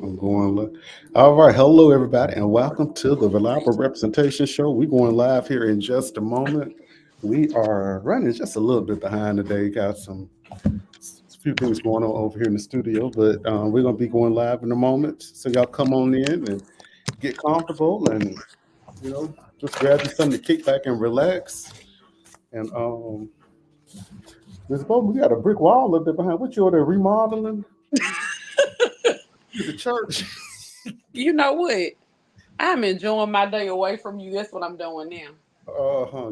I'm going live. All right. Hello, everybody, and welcome to the Reliable Representation Show. We're going live here in just a moment. We are running just a little bit behind today. Got some a few things going on over here in the studio, but we're going to be going live in a moment. So y'all come on in and get comfortable and, just grab you something to kick back and relax. And Ms. Bowman, we got a brick wall a little bit behind. What you over there remodeling? The church. You know what? I'm enjoying my day away from you. That's what I'm doing now.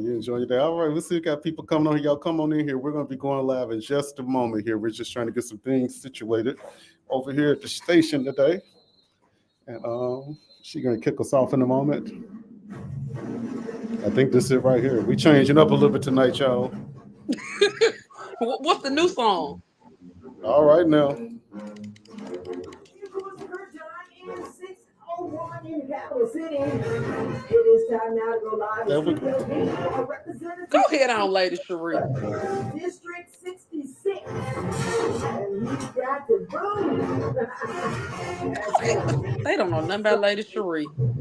You enjoy your day. All right, let's see. We got people coming on here. Y'all come on in here. We're going to be going live in just a moment here. We're just trying to get some things situated over here at the station today. And she's going to kick us off in a moment. I think this is it right here. We changing up a little bit tonight, y'all. What's the new song? All right, now. In Capital City. It is time now to go live. Go ahead on, Lady Cherie. District 66. And we got the boom. They don't know nothing about Lady Cherie. I'm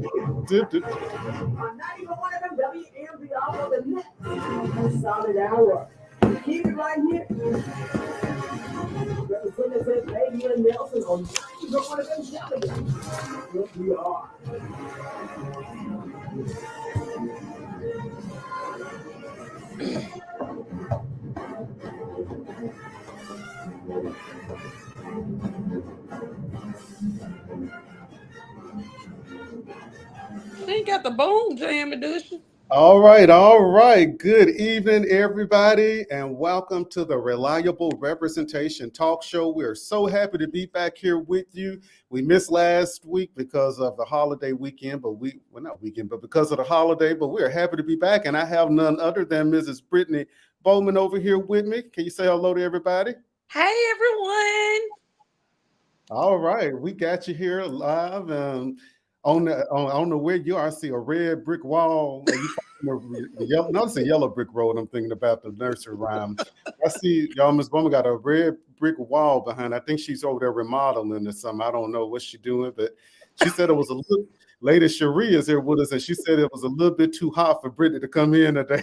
not even one of them WMBR for the next solid hour. Keep it right here. Representative Fabian Nelson on one of them television. Yes, we are. She ain't got the boom jam edition. All right. Good evening, everybody, and welcome to the Reliable Representation Talk Show. We're so happy to be back here with you. We missed last week because of the holiday weekend, but because of the holiday, but we're happy to be back, and I have none other than Mrs. Brittany Bowman over here with me. Can you say hello to everybody? Hey, everyone. All right, we got you here live. On the where you are, I see a red brick wall. Not a yellow brick road. I'm thinking about the nursery rhyme. I see y'all, Miss Bowman got a red brick wall behind. I think she's over there remodeling or something. I don't know what she's doing, but she said it was a little. Lady Cherie is here with us, and she said it was a little bit too hot for Brittany to come in today.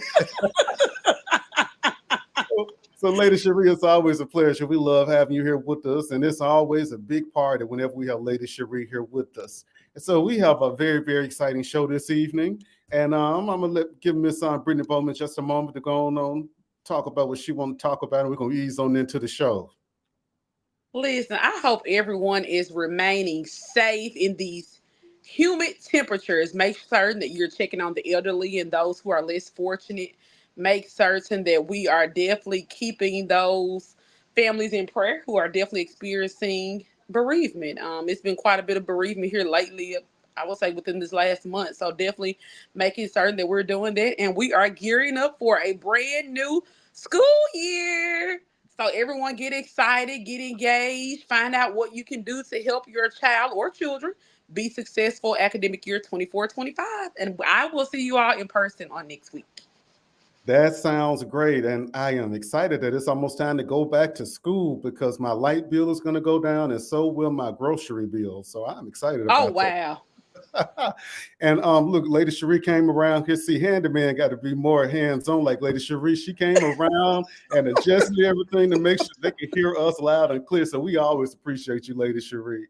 So, Lady Cherie, it's always a pleasure. We love having you here with us, and it's always a big party whenever we have Lady Cherie here with us. And so we have a very, very exciting show this evening, and I'm gonna give Miss Brittany Bowman just a moment to go on talk about what she wants to talk about, and we're gonna ease on into the show. Listen, I hope everyone is remaining safe in these humid temperatures. Make certain that you're checking on the elderly and those who are less fortunate. Make certain that we are definitely keeping those families in prayer who are definitely experiencing bereavement. It's been quite a bit of bereavement here lately, I would say within this last month. So definitely making certain that we're doing that. And we are gearing up for a brand new school year. So everyone get excited, get engaged, find out what you can do to help your child or children be successful academic year 24-25. And I will see you all in person on next week. That sounds great, and I am excited that it's almost time to go back to school because my light bill is going to go down, and so will my grocery bill. So I'm excited about wow. that. And look, Lady Cherie came around here. See, handyman got to be more hands-on like Lady Cherie. She came around and adjusted everything to make sure they can hear us loud and clear. So we always appreciate you, Lady Cherie.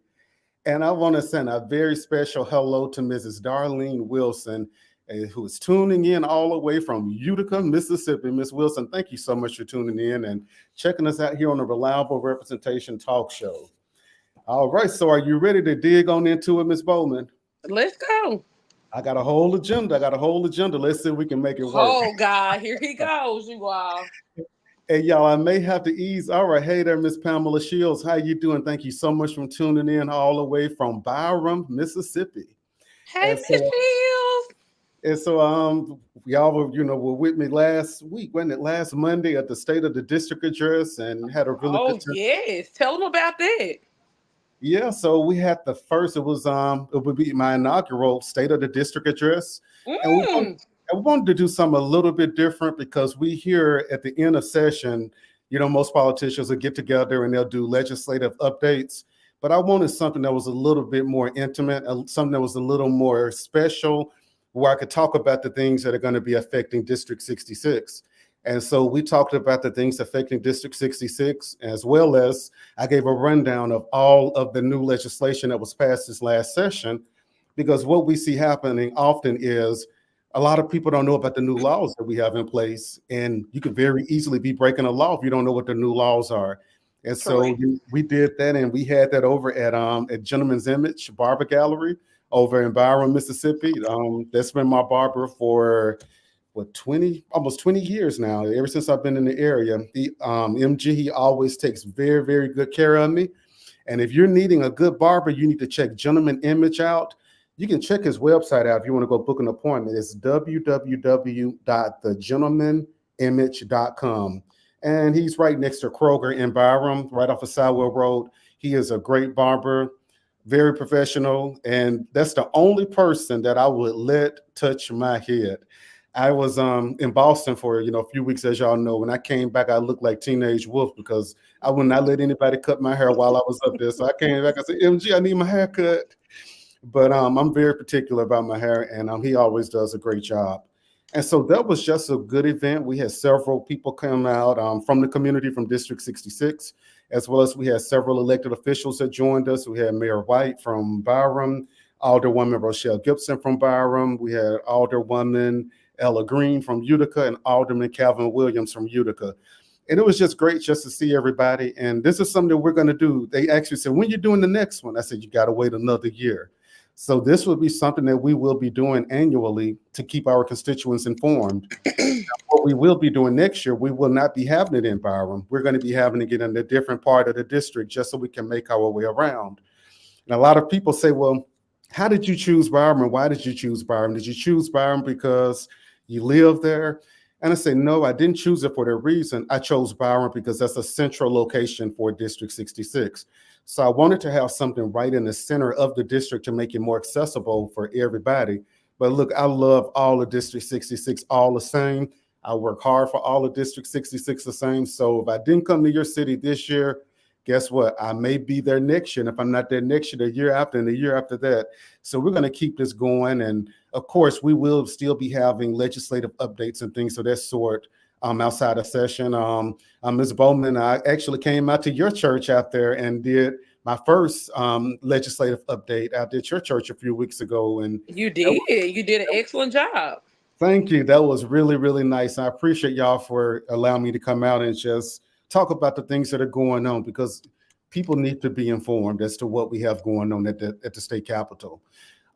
And I want to send a very special hello to Mrs. Darlene Wilson, who is tuning in all the way from Utica, Mississippi. Miss Wilson, thank you so much for tuning in and checking us out here on the Reliable Representation Talk Show. All right, so are you ready to dig on into it, Miss Bowman? Let's go. I got a whole agenda. Let's see if we can make it work. Oh, God, here he goes, you all. Hey, y'all, I may have to ease. All right, hey there, Miss Pamela Shields. How you doing? Thank you so much for tuning in all the way from Byram, Mississippi. Hey, Miss Shields. And so, y'all were with me last week, wasn't it? Last Monday at the State of the District address, and had a really good time. Yes, tell them about that. Yeah, so we had the first. It would be my inaugural State of the District address, and we wanted to do something a little bit different because we here at the end of session, most politicians will get together and they'll do legislative updates. but I wanted something that was a little bit more intimate, something that was a little more special, where I could talk about the things that are going to be affecting District 66. And so we talked about the things affecting District 66, as well as I gave a rundown of all of the new legislation that was passed this last session, because what we see happening often is a lot of people don't know about the new laws that we have in place, and you could very easily be breaking a law if you don't know what the new laws are. And so we did that, and we had that over at Gentleman's Image Barber Gallery over in Byron, Mississippi. That's been my barber for almost 20 years now, ever since I've been in the area. The MG, he always takes very, very good care of me. And if you're needing a good barber, you need to check Gentleman Image out. You can check his website out if you want to go book an appointment. It's www.thegentlemanimage.com. And he's right next to Kroger in Byram, right off of Sidewell Road. He is a great barber, very professional, and that's the only person that I would let touch my head. I was in Boston for a few weeks, as y'all know. When I came back, I looked like Teenage Wolf because I would not let anybody cut my hair while I was up there. So I came back, I said, MG, I need my hair cut. But I'm very particular about my hair, and he always does a great job. And so that was just a good event. We had several people come out from the community from District 66, as well as we had several elected officials that joined us. We had Mayor White from Byram, Alderwoman Rochelle Gibson from Byram. We had Alderwoman Ella Green from Utica and Alderman Calvin Williams from Utica. And it was just great just to see everybody. And this is something that we're going to do. They actually said, when you're doing the next one? I said, you got to wait another year. So this will be something that we will be doing annually to keep our constituents informed. What we will be doing next year, we will not be having it in Byram. We're going to be having it in a different part of the district just so we can make our way around. And a lot of people say, well, how did you choose Byram? Why did you choose Byram? Did you choose Byram because you live there? And I say, no, I didn't choose it for that reason. I chose Byram because that's a central location for District 66. So I wanted to have something right in the center of the district to make it more accessible for everybody. But look, I love all of District 66 all the same. I work hard for all of District 66 the same. So if I didn't come to your city this year, guess what? I may be there next year. And if I'm not there next year, the year after and the year after that. So we're going to keep this going. And of course, we will still be having legislative updates and things of that sort outside of session. Ms. Bowman, I actually came out to your church out there and did my first legislative update out at your church a few weeks ago. And you did an excellent job. Thank you. That was really, really nice. I appreciate y'all for allowing me to come out and just talk about the things that are going on, because people need to be informed as to what we have going on at the state capitol.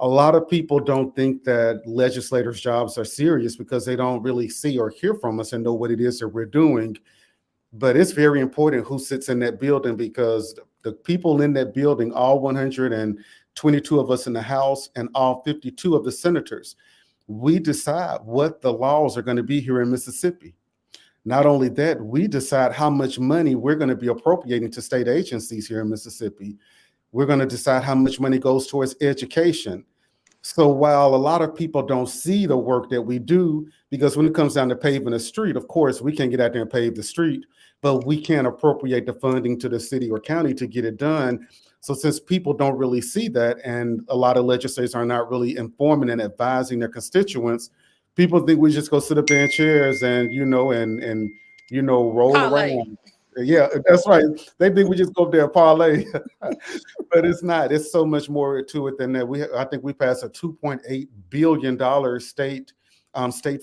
A lot of people don't think that legislators' jobs are serious because they don't really see or hear from us and know what it is that we're doing. But it's very important who sits in that building, because the people in that building, all 122 of us in the House and all 52 of the senators, we decide what the laws are going to be here in Mississippi. Not only that, we decide how much money we're going to be appropriating to state agencies here in Mississippi. We're going to decide how much money goes towards education. So while a lot of people don't see the work that we do, because when it comes down to paving a street, of course, we can't get out there and pave the street, but we can't appropriate the funding to the city or county to get it done. So since people don't really see that, and a lot of legislators are not really informing and advising their constituents, people think we just go sit up there in chairs and, roll Parlay. around. Yeah, that's right. They think we just go up there and parlay, but it's not. It's so much more to it than that. I think we passed a $2.8 billion state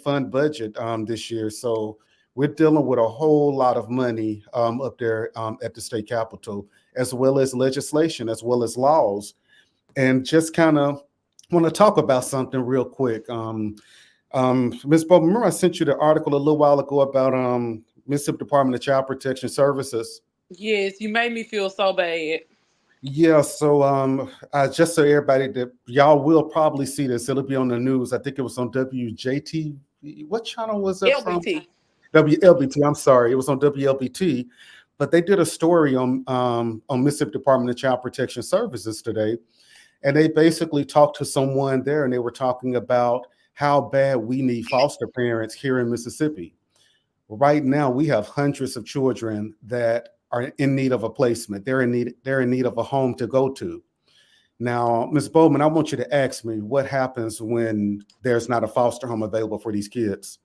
fund budget this year. So we're dealing with a whole lot of money up there at the state capitol, as well as legislation, as well as laws. And just kind of want to talk about something real quick. Ms. Bowman, remember I sent you the article a little while ago about Mississippi Department of Child Protection Services? Yes, you made me feel so bad. Yeah, so just so everybody, that y'all will probably see this. It'll be on the news. I think it was on WJT. What channel was that from? WLBT. I'm sorry, it was on WLBT. But they did a story on Mississippi Department of Child Protection Services today, and they basically talked to someone there, and they were talking about how bad we need foster parents here in Mississippi. Right now, we have hundreds of children that are in need of a placement. They're in need of a home to go to. Now, Ms. Bowman, I want you to ask me what happens when there's not a foster home available for these kids.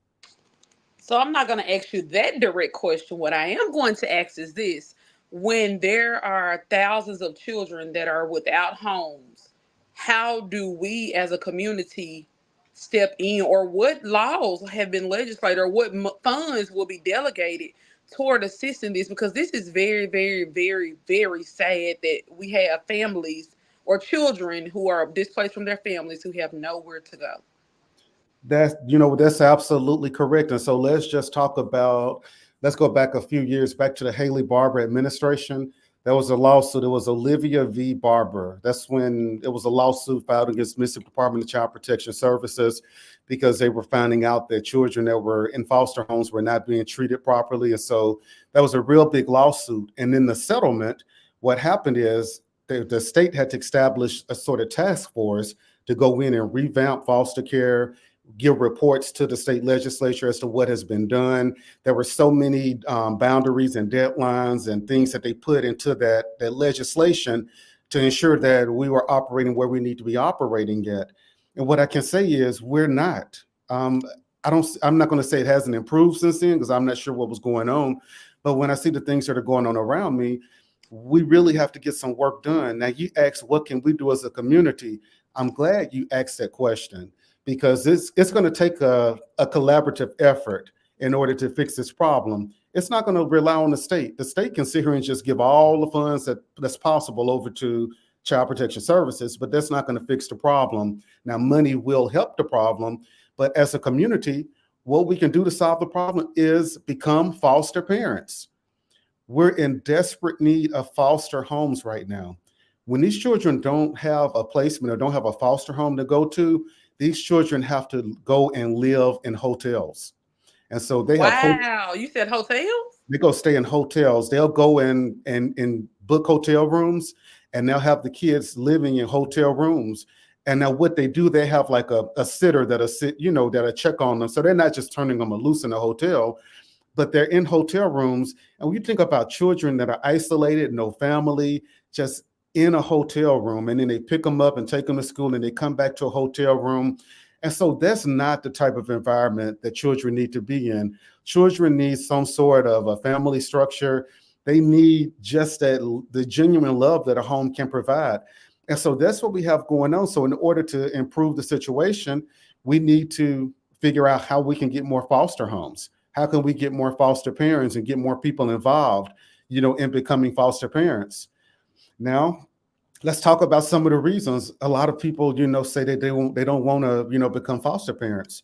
So I'm not going to ask you that direct question. What I am going to ask is this. When there are thousands of children that are without homes, how do we as a community step in, or what laws have been legislated, or what funds will be delegated toward assisting this? Because this is very, very, very, very sad that we have families or children who are displaced from their families who have nowhere to go. That's absolutely correct. And so let's go back a few years, back to the Haley Barbour administration. There was a lawsuit. It was Olivia v. Barbour. That's when it was a lawsuit filed against Mississippi Department of Child Protection Services because they were finding out that children that were in foster homes were not being treated properly. And so that was a real big lawsuit. And in the settlement, what happened is the state had to establish a sort of task force to go in and revamp foster care, give reports to the state legislature as to what has been done. There were so many boundaries and deadlines and things that they put into that legislation to ensure that we were operating where we need to be operating at. And what I can say is we're not. I'm not going to say it hasn't improved since then because I'm not sure what was going on. But when I see the things that are going on around me, we really have to get some work done. Now, you asked, what can we do as a community? I'm glad you asked that question, because it's going to take a collaborative effort in order to fix this problem. It's not going to rely on the state. The state can sit here and just give all the funds that's possible over to Child Protection Services, but that's not going to fix the problem. Now, money will help the problem, but as a community, what we can do to solve the problem is become foster parents. We're in desperate need of foster homes right now. When these children don't have a placement or don't have a foster home to go to, these children have to go and live in hotels. And so they You said hotels? They go stay in hotels. They'll go and book hotel rooms, and they'll have the kids living in hotel rooms. And now what they do, they have like a sitter that'll check on them. So they're not just turning them loose in a hotel, but they're in hotel rooms. And when you think about children that are isolated, no family, just in a hotel room, and then they pick them up and take them to school and they come back to a hotel room. And so that's not the type of environment that children need to be in. Children need some sort of a family structure. They need just the genuine love that a home can provide. And so that's what we have going on. So in order to improve the situation, we need to figure out how we can get more foster homes. How can we get more foster parents and get more people involved, in becoming foster parents? Now, let's talk about some of the reasons a lot of people, say that they don't want to, become foster parents.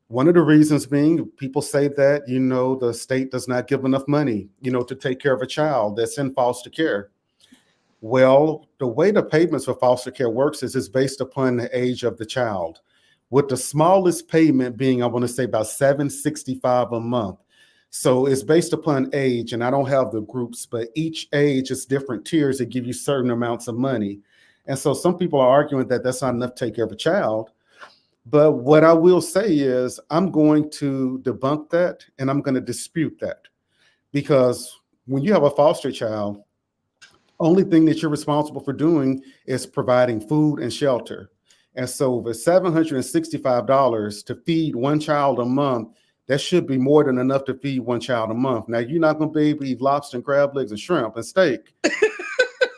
One of the reasons being people say that, the state does not give enough money, to take care of a child that's in foster care. Well, the way the payments for foster care works is it's based upon the age of the child, with the smallest payment being, I want to say, about $765 a month. So it's based upon age, and I don't have the groups, but each age is different tiers that give you certain amounts of money. And so some people are arguing that that's not enough to take care of a child. But what I will say is I'm going to debunk that, and I'm going to dispute that. Because when you have a foster child, only thing that you're responsible for doing is providing food and shelter. And so the $765 to feed one child a month, that should be more than enough to feed one child a month. Now, you're not going to be able to eat lobster and crab legs and shrimp and steak.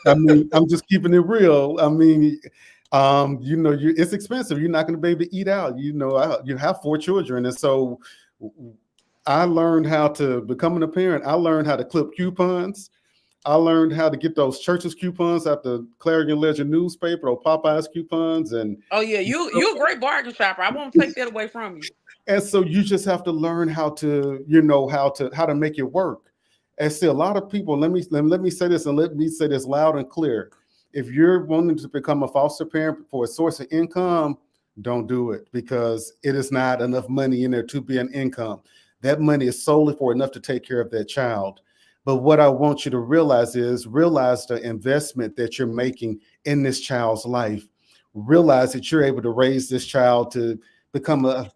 I mean, I'm just keeping it real. I mean, it's expensive. You're not going to be able to eat out. You have 4 children. And so I learned how to become a parent. I learned how to clip coupons. I learned how to get those Church's coupons at the Clarion Ledger newspaper or Popeye's coupons. And oh yeah, you're a great bargain shopper. I won't take that away from you. And so you just have to learn how to make it work. And see, a lot of people, let me say this, and let me say this loud and clear. If you're wanting to become a foster parent for a source of income, don't do it, because it is not enough money in there to be an income. That money is solely for enough to take care of that child. But what I want you to realize the investment that you're making in this child's life. Realize that you're able to raise this child to become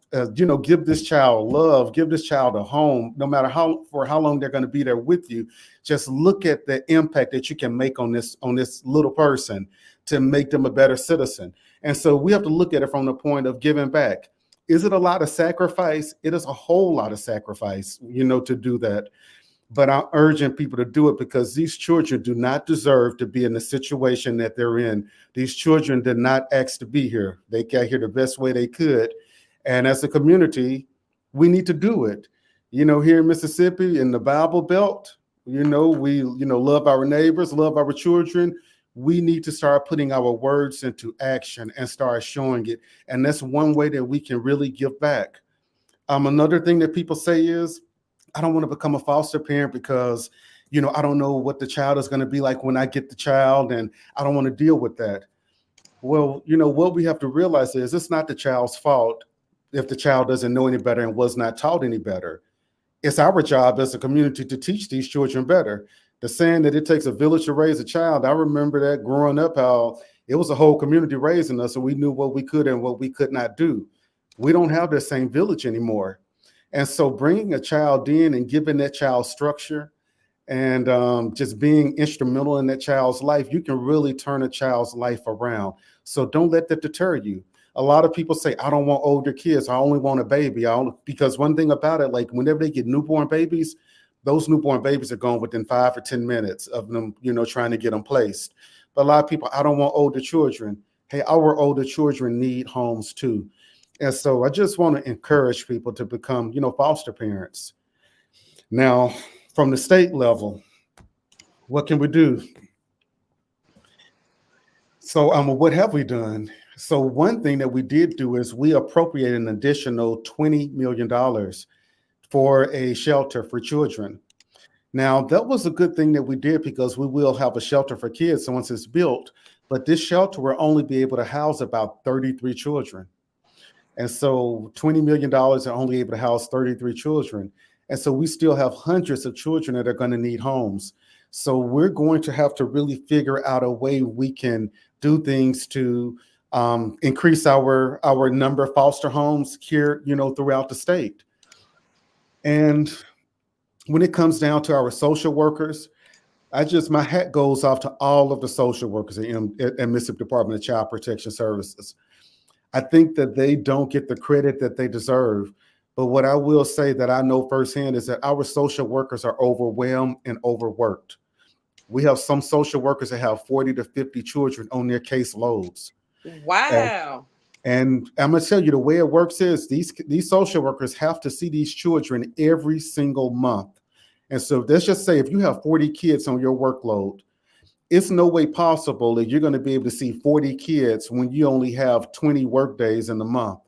give this child love, give this child a home, no matter for how long they're going to be there with you. Just look at the impact that you can make on this little person to make them a better citizen. And so we have to look at it from the point of giving back. Is it a lot of sacrifice? It is a whole lot of sacrifice, to do that. But I'm urging people to do it because these children do not deserve to be in the situation that they're in. These children did not ask to be here. They got here the best way they could. And as a community, we need to do it. Here in Mississippi, in the Bible Belt, we love our neighbors, love our children. We need to start putting our words into action and start showing it. And that's one way that we can really give back. Another thing that people say is, I don't want to become a foster parent because, I don't know what the child is going to be like when I get the child, and I don't want to deal with that. Well, what we have to realize is it's not the child's fault if the child doesn't know any better and was not taught any better. It's our job as a community to teach these children better. The saying that it takes a village to raise a child, I remember that growing up, how it was a whole community raising us, and we knew what we could and what we could not do. We don't have the same village anymore. And so bringing a child in and giving that child structure and just being instrumental in that child's life, you can really turn a child's life around. So don't let that deter you. A lot of people say, I don't want older kids. I only want a baby. Because one thing about it, like whenever they get newborn babies, those newborn babies are gone within 5 or 10 minutes of them, trying to get them placed. But a lot of people, I don't want older children. Hey, our older children need homes too. And so I just want to encourage people to become, foster parents. Now, from the state level, what can we do? So what have we done? So one thing that we did do is we appropriated an additional $20 million for a shelter for children. Now, that was a good thing that we did because we will have a shelter for kids once it's built, but this shelter will only be able to house about 33 children. And so $20 million are only able to house 33 children. And so we still have hundreds of children that are going to need homes. So we're going to have to really figure out a way we can do things to increase our number of foster homes here, throughout the state. And when it comes down to our social workers, my hat goes off to all of the social workers at Mississippi Department of Child Protection Services. I think that they don't get the credit that they deserve. But what I will say that I know firsthand is that our social workers are overwhelmed and overworked. We have some social workers that have 40 to 50 children on their caseloads. Wow. And I'm going to tell you, the way it works is these social workers have to see these children every single month. And so let's just say if you have 40 kids on your workload, it's no way possible that you're going to be able to see 40 kids when you only have 20 work days in the month.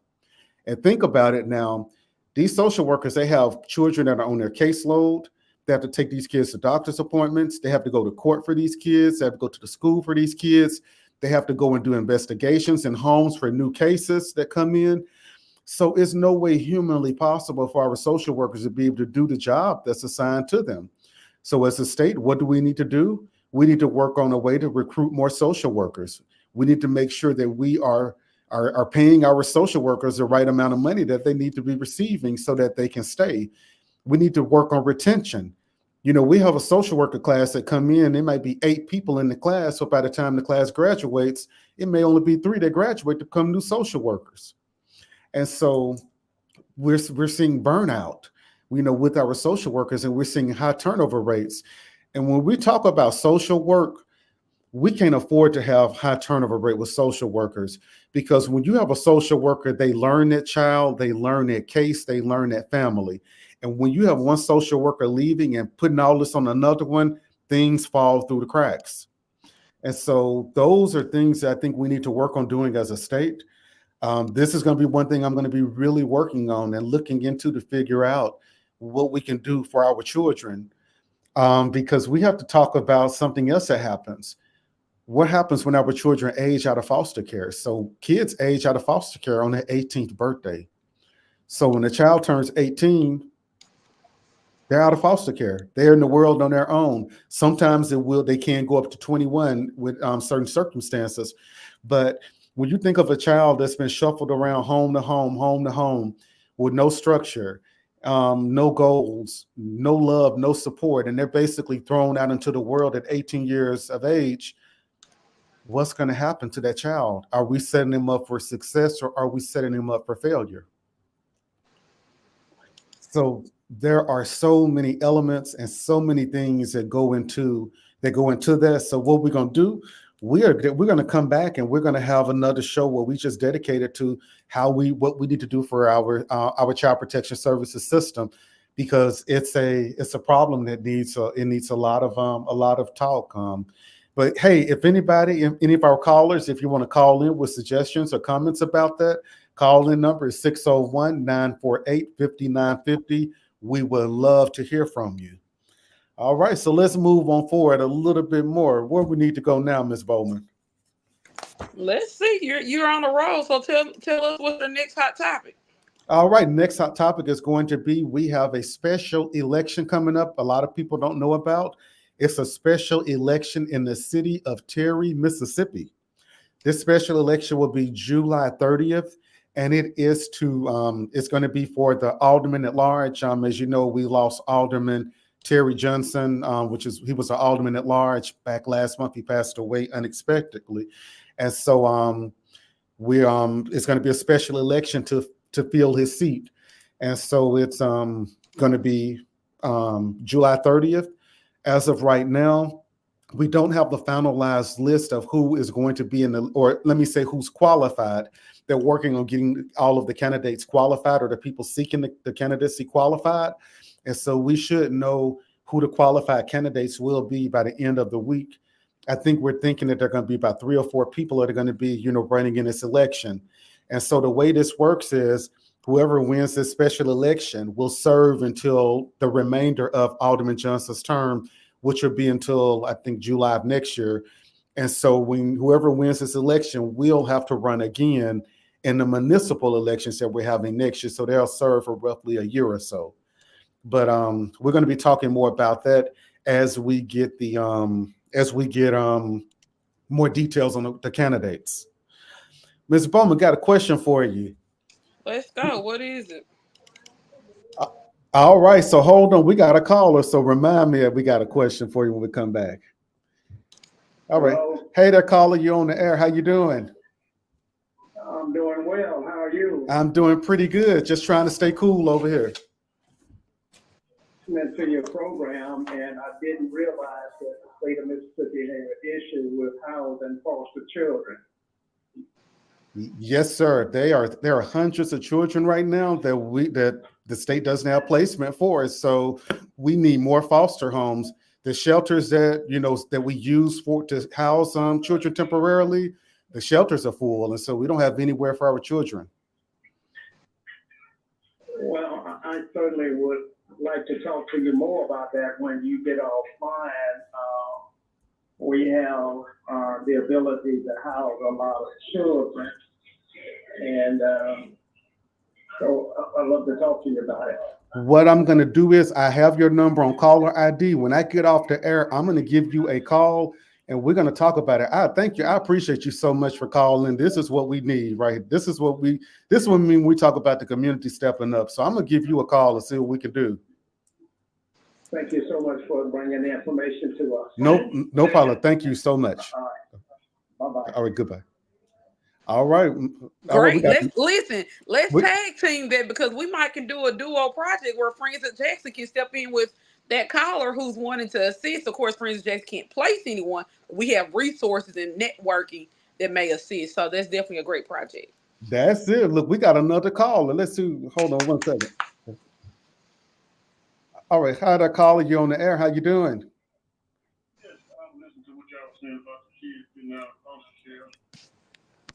And think about it now. These social workers, they have children that are on their caseload. They have to take these kids to doctor's appointments. They have to go to court for these kids. They have to go to the school for these kids. They have to go and do investigations in homes for new cases that come in. So it's no way humanly possible for our social workers to be able to do the job that's assigned to them. So as a state, what do we need to do? We need to work on a way to recruit more social workers. We need to make sure that we are paying our social workers the right amount of money that they need to be receiving so that they can stay. We need to work on retention. We have a social worker class that come in. There might be 8 people in the class. So by the time the class graduates, it may only be 3 that graduate to become new social workers. And so we're seeing burnout, with our social workers, and we're seeing high turnover rates. And when we talk about social work, we can't afford to have high turnover rate with social workers, because when you have a social worker, they learn that child, they learn that case, they learn that family. And when you have one social worker leaving and putting all this on another one, things fall through the cracks. And so those are things that I think we need to work on doing as a state. This is going to be one thing I'm going to be really working on and looking into to figure out what we can do for our children. Because we have to talk about something else that happens. What happens when our children age out of foster care? So kids age out of foster care on their 18th birthday. So when a child turns 18, they're out of foster care. They're in the world on their own. Sometimes they can go up to 21 with certain circumstances. But when you think of a child that's been shuffled around home to home, home to home, with no structure, no goals, no love, no support, and they're basically thrown out into the world at 18 years of age, what's going to happen to that child? Are we setting them up for success, or are we setting them up for failure? So there are so many elements and so many things that go into that. So what we're going to do, we're going to come back and we're going to have another show where we just dedicated to what we need to do for our child protection services system, because it's a problem that needs a lot of talk. But hey, if anybody, any of our callers, if you want to call in with suggestions or comments about that, call in number is 601-948-5950. We would love to hear from you. All right, so let's move on forward a little bit more. Where we need to go now, Ms. Bowman? Let's see. You're on the roll, so tell us what's the next hot topic. All right, next hot topic is going to be, we have a special election coming up. A lot of people don't know about. It's a special election in the city of Terry, Mississippi. This special election will be July 30th, and it's going to be for the alderman at large. As you know, we lost Alderman Terry Johnson, he was an alderman at large back last month. He passed away unexpectedly, and so it's going to be a special election to fill his seat, and so it's going to be July 30th. As of right now, we don't have the finalized list of who is going to be or let me say who's qualified. They're working on getting all of the candidates qualified, or the people seeking the candidacy qualified. And so we should know who the qualified candidates will be by the end of the week. I think we're thinking that there are going to be about 3 or 4 people that are going to be, running in this election. And so the way this works is whoever wins this special election will serve until the remainder of Alderman Johnson's term, which will be until, I think, July of next year. And so whoever wins this election will have to run again in the municipal elections that we're having next year. So they'll serve for roughly a year or so. But we're going to be talking more about that as we get more details on the candidates. Ms. Bowman, got a question for you. Let's go. What is it? All right, so hold on. We got a caller, so remind me that we got a question for you when we come back. All right. Hello. Hey there, caller. You on the air. How you doing? I'm doing well. How are you? I'm doing pretty good. Just trying to stay cool over here. Listening to your program, and I didn't realize that the state of Mississippi had an issue with housing foster children. Yes, sir. There are hundreds of children right now that the state doesn't have placement for. So we need more foster homes. The shelters that we use to house children temporarily, the shelters are full, and so we don't have anywhere for our children. Well, I certainly would like to talk to you more about that when you get offline. We have the ability to house a lot of children, and so I'd love to talk to you about it. What I'm going to do is, I have your number on caller ID. When I get off the air, I'm going to give you a call and we're going to talk about it. I thank you. I appreciate you so much for calling. This is what we need, right? This is what we talk about the community stepping up. So I'm going to give you a call and see what we can do. Thank you so much for bringing the information to us. No problem. Thank you so much. All right. Bye-bye. All right. Goodbye. All right. Great. Let's tag team that, because we might can do a duo project where Francis Jackson can step in with that caller who's wanting to assist. Of course, Francis Jackson can't place anyone. We have resources and networking that may assist. So that's definitely a great project. That's it. Look, we got another caller. Let's see. Hold on one second. All right. Hi there, caller. You on the air. How you doing? Yes, I'm listening to what y'all were saying about the kids in foster care.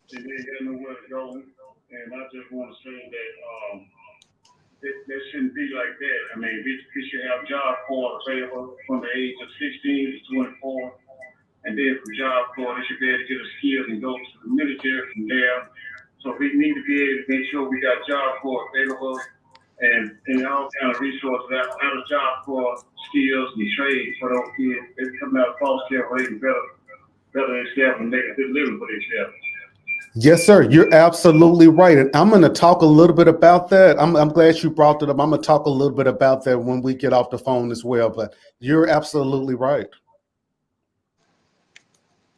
And they didn't know where to go. And I just want to say that that shouldn't be like that. I mean, we should have Job Corps available from the age of 16 to 24. And then from Job Corps, they should be able to get a skill and go to the military from there. So we need to be able to make sure we got Job Corps available and all kind of resources out of Job Corps, skills and trades for those kids. They come out of foster care where they can better themselves and make a good living for themselves. Yes, sir. You're absolutely right. And I'm going to talk a little bit about that. I'm glad you brought it up. I'm going to talk a little bit about that when we get off the phone as well. But you're absolutely right.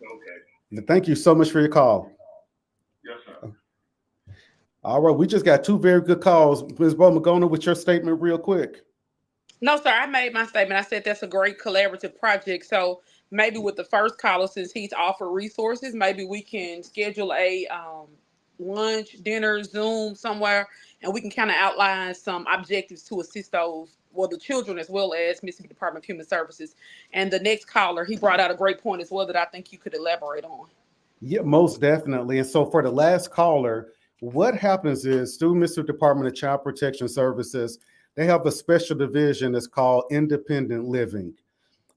Okay. Thank you so much for your call. Yes, sir. All right. We just got two very good calls. Ms. Bowman, go on with your statement real quick. No, sir, I made my statement. I said that's a great collaborative project. So maybe with the first caller, since he's offered resources, maybe we can schedule a lunch, dinner, Zoom somewhere, and we can kind of outline some objectives to assist those, well, the children as well as Mississippi Department of Human Services. And the next caller, he brought out a great point as well that I think you could elaborate on. Yeah, most definitely. And so for the last caller, what happens is through Mississippi Department of Child Protection Services, they have a special division that's called independent living.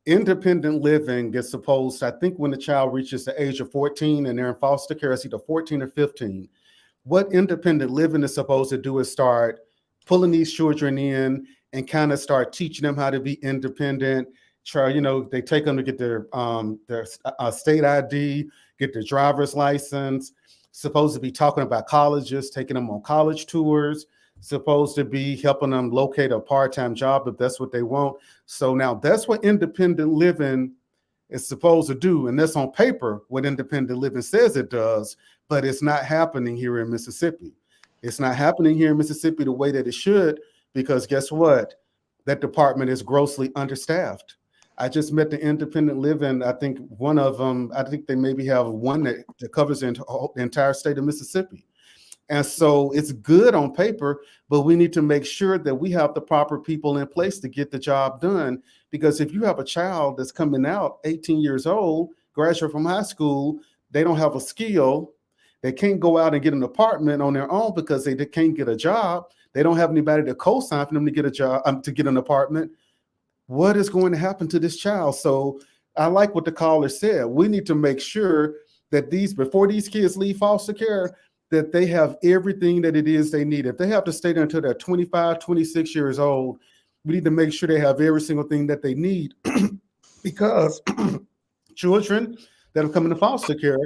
Independent living is supposed, I think when the child reaches the age of 14 and they're in foster care, it's either 14 or 15. What independent living is supposed to do is start pulling these children in and kind of start teaching them how to be independent. Try, they take them to get their state ID, get their driver's license. Supposed to be talking about colleges, taking them on college tours. Supposed to be helping them locate a part-time job if that's what they want. So now that's what independent living is supposed to do, and that's on paper what independent living says it does, but it's not happening here in Mississippi. It's not happening here in Mississippi the way that it should, because guess what? That department is grossly understaffed. I just met the independent living. I think one of them, I think they maybe have one that covers the entire state of Mississippi. And so it's good on paper, but we need to make sure that we have the proper people in place to get the job done. Because if you have a child that's coming out 18 years old, graduate from high school, they don't have a skill. They can't go out and get an apartment on their own because they can't get a job. They don't have anybody to co-sign for them to get a job, to get an apartment. What is going to happen to this child? So I like what the caller said. We need to make sure that before these kids leave foster care, that they have everything that it is they need. If they have to stay there until they're 25, 26 years old, we need to make sure they have every single thing that they need because children that are coming to foster care,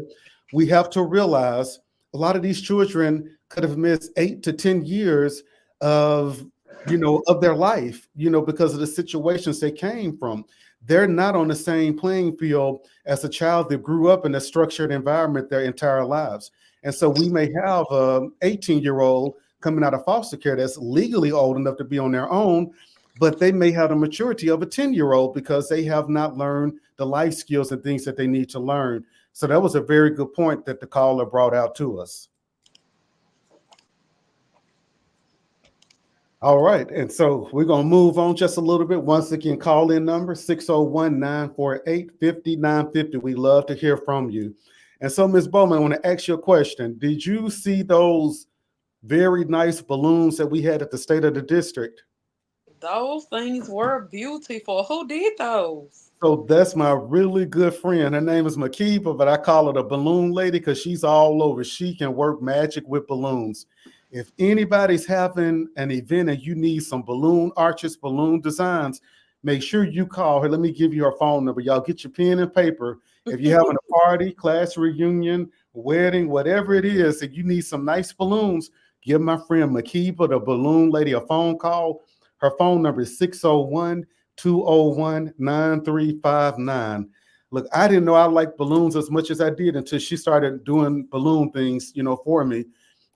we have to realize a lot of these children could have missed 8 to 10 years of their life, because of the situations they came from. They're not on the same playing field as a child that grew up in a structured environment their entire lives. And so we may have an 18-year-old coming out of foster care that's legally old enough to be on their own, but they may have the maturity of a 10-year-old because they have not learned the life skills and things that they need to learn. So that was a very good point that the caller brought out to us. All right. And so we're going to move on just a little bit. Once again, call in number 601-948-5950. We love to hear from you. And so, Ms. Bowman, I want to ask you a question. Did you see those very nice balloons that we had at the State of the District? Those things were beautiful. Who did those? So that's my really good friend. Her name is Makiba, but I call her the balloon lady because she's all over. She can work magic with balloons. If anybody's having an event and you need some balloon arches, balloon designs, make sure you call her. Let me give you her phone number. Y'all get your pen and paper. If you're having a party, class reunion, wedding, whatever it is, if you need some nice balloons, give my friend Makiba, the balloon lady, a phone call. Her phone number is 601-201-9359. Look, I didn't know I liked balloons as much as I did until she started doing balloon things, for me.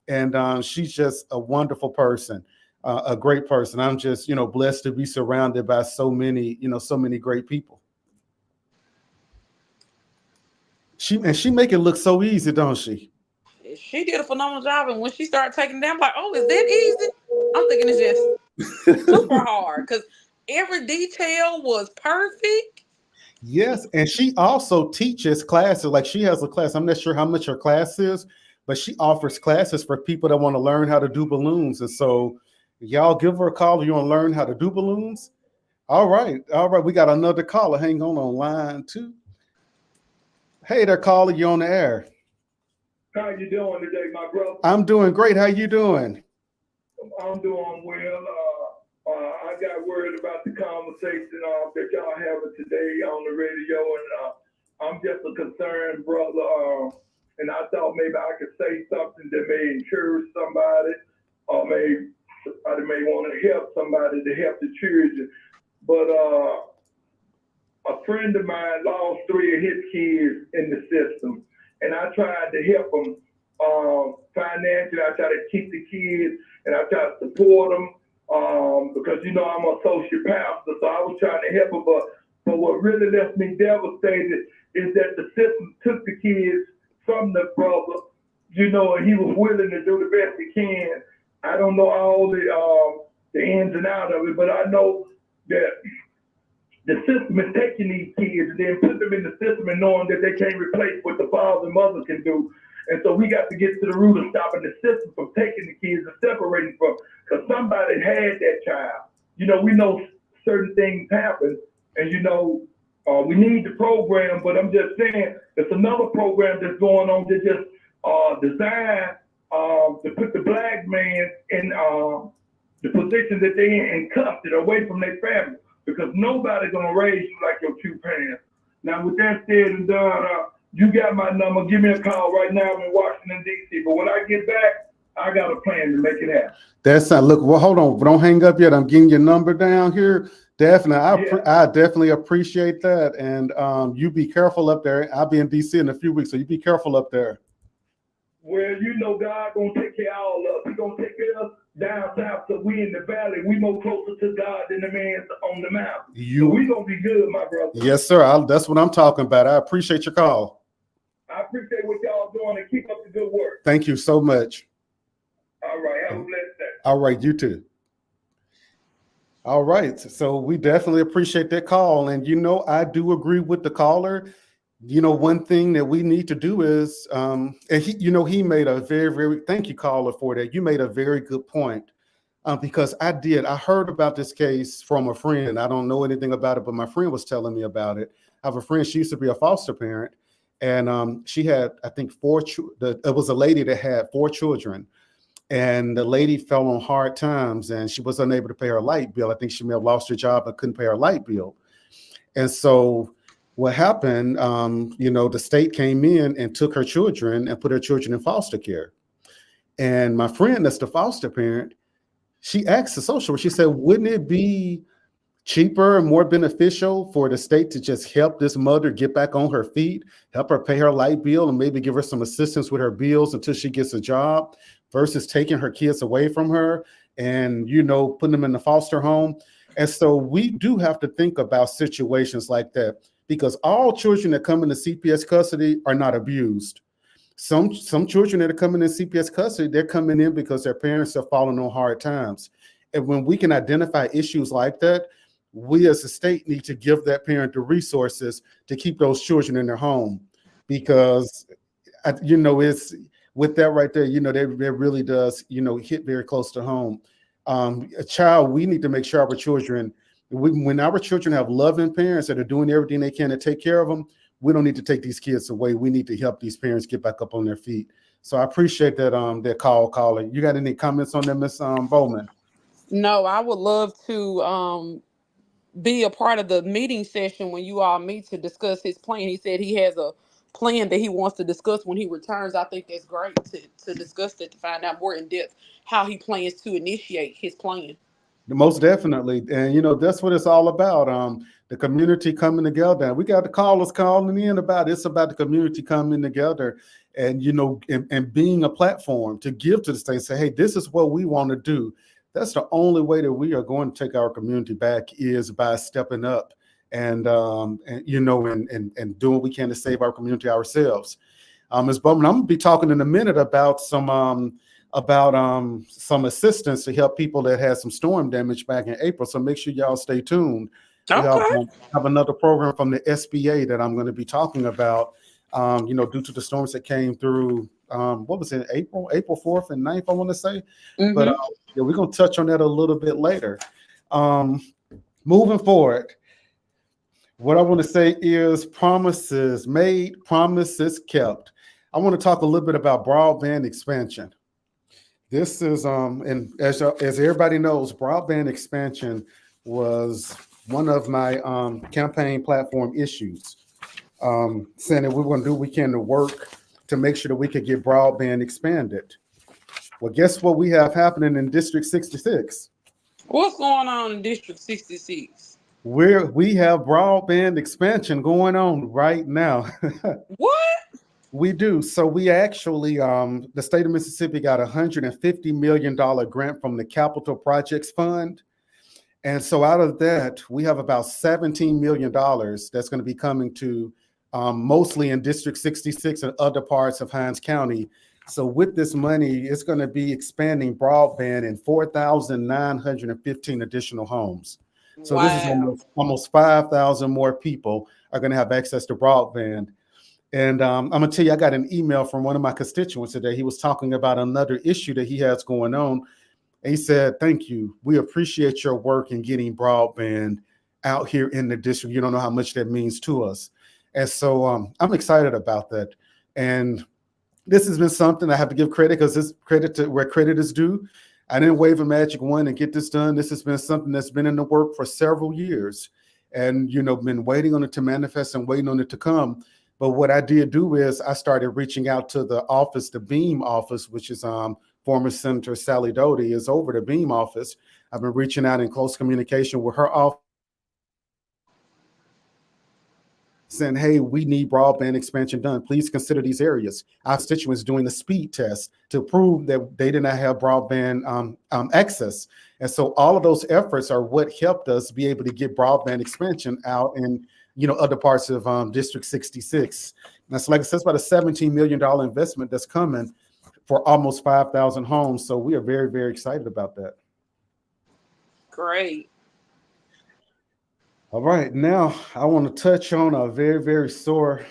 And she's just a wonderful person, a great person. I'm just, blessed to be surrounded by so many great people. She make it look so easy, don't she? She did a phenomenal job, and when she started taking them, like, oh, is that easy? I'm thinking it's just super hard because every detail was perfect. Yes, and she also teaches classes. Like she has a class. I'm not sure how much her class is, but she offers classes for people that want to learn how to do balloons. And so y'all give her a call if you want to learn how to do balloons. All right. We got another caller. Hang on line 2. Hey there, caller. You're on the air. How you doing today, my brother? I'm doing great. How you doing? I'm doing well. I got worried about the conversation that y'all having today on the radio, and I'm just a concerned brother and I thought maybe I could say something that may encourage somebody, or somebody may want to help somebody to help the children. But a friend of mine lost 3 of his kids in the system, and I tried to help them financially. I tried to keep the kids, and I tried to support them because, you know, I'm an associate pastor, so I was trying to help them. But what really left me devastated is that the system took the kids from the brother, you know, and he was willing to do the best he can. I don't know all the ins and outs of it, but I know that the system is taking these kids and then put them in the system and knowing that they can't replace what the father and mother can do. And so we got to get to the root of stopping the system from taking the kids and separating from, because somebody had that child. You know, we know certain things happen, and you know, we need the program, but I'm just saying, there's another program that's going on that just designed to put the black man in the position that they in custody, away from their family, because nobody's gonna raise you like your 2 parents. Now, with that said and done, you got my number. Give me a call right now. I'm in Washington, D.C. But when I get back, I got a plan to make it happen. That's not, look, well, hold on. Don't hang up yet. I'm getting your number down here. Definitely. I definitely appreciate that. And you be careful up there. I'll be in D.C. in a few weeks, so you be careful up there. Well, you know, God gonna take care of all of us. He gonna take care of us down south, so we in the valley. We more closer to God than the man on the mountain. So we gonna be good, my brother. Yes, sir. That's what I'm talking about. I appreciate your call. I appreciate what y'all doing, and keep up the good work. Thank you so much. All right, have a blessed day. All right, you too. All right, so we definitely appreciate that call. And, you know, I do agree with the caller. You know, one thing that we need to do is, and he, you know, he made a very, thank you, caller, for that. You made a very good point, because I heard about this case from a friend. I don't know anything about it, but my friend was telling me about it. I have a friend, she used to be a foster parent, and she had, I think, it was a lady that had 4 children. And the lady fell on hard times and she was unable to pay her light bill. I think she may have lost her job and couldn't pay her light bill. And so what happened, you know, the state came in and took her children and put her children in foster care. And my friend, that's the foster parent, she asked the social worker, she said, wouldn't it be cheaper and more beneficial for the state to just help this mother get back on her feet, help her pay her light bill, and maybe give her some assistance with her bills until she gets a job, versus taking her kids away from her and, you know, putting them in the foster home? And so we do have to think about situations like that, because all children that come into CPS custody are not abused. Some children that are coming in CPS custody, they're coming in because their parents have fallen on hard times. And when we can identify issues like that, we as a state need to give that parent the resources to keep those children in their home, because, you know, it's with that right there, you know, that really does, you know, hit very close to home. A child, we need to make sure our children, when our children have loving parents that are doing everything they can to take care of them, we don't need to take these kids away. We need to help these parents get back up on their feet. So I appreciate that that caller. You got any comments on that, Ms. Bowman? No, I would love to be a part of the meeting session when you all meet to discuss his plan. He said he has a plan that he wants to discuss when he returns. I think that's great to discuss that, to find out more in depth how he plans to initiate his plan. Most definitely. And, you know, that's what it's all about. The community coming together. And we got the callers calling in about it. It's about the community coming together and, you know, and being a platform to give to the state, say, hey, this is what we want to do. That's the only way that we are going to take our community back, is by stepping up and you know, and doing what we can to save our community ourselves. Ms. Bowman, I'm gonna be talking in a minute about some assistance to help people that had some storm damage back in April. So make sure y'all stay tuned. Okay. We have another program from the SBA that I'm going to be talking about, you know, due to the storms that came through, what was it, April 4th and 9th, I want to say. Mm-hmm. But yeah, we're going to touch on that a little bit later. Moving forward, what I want to say is promises made, promises kept. I want to talk a little bit about broadband expansion. This is, and as everybody knows, broadband expansion was one of my campaign platform issues, saying that we were going to do what we can to work to make sure that we could get broadband expanded. Well, guess what we have happening in District 66? What's going on in District 66? We have broadband expansion going on right now. What? We do. So we actually, the state of Mississippi got a $150 million grant from the Capital Projects Fund. And so out of that, we have about $17 million that's going to be coming to mostly in District 66 and other parts of Hinds County. So with this money, it's going to be expanding broadband in 4,915 additional homes. So this is almost 5,000 more people are going to have access to broadband. And I'm going to tell you, I got an email from one of my constituents today. He was talking about another issue that he has going on. And he said, thank you. We appreciate your work in getting broadband out here in the district. You don't know how much that means to us. And so I'm excited about that. And this has been something I have to give credit, because this credit to where credit is due. I didn't wave a magic wand and get this done. This has been something that's been in the work for several years, and been waiting on it to manifest and waiting on it to come. But what I did do is I started reaching out to the office, the Beam office, which is former Senator Sally Doty is over the Beam office. I've been reaching out in close communication with her office, saying, hey, we need broadband expansion done. Please consider these areas. Our constituents doing the speed test to prove that they did not have broadband access. And so all of those efforts are what helped us be able to get broadband expansion out in other parts of District 66. That's, like I said, it's about a $17 million investment that's coming for almost 5,000 homes. So we are very, very excited about that. Great. All right, now I want to touch on a very, very sore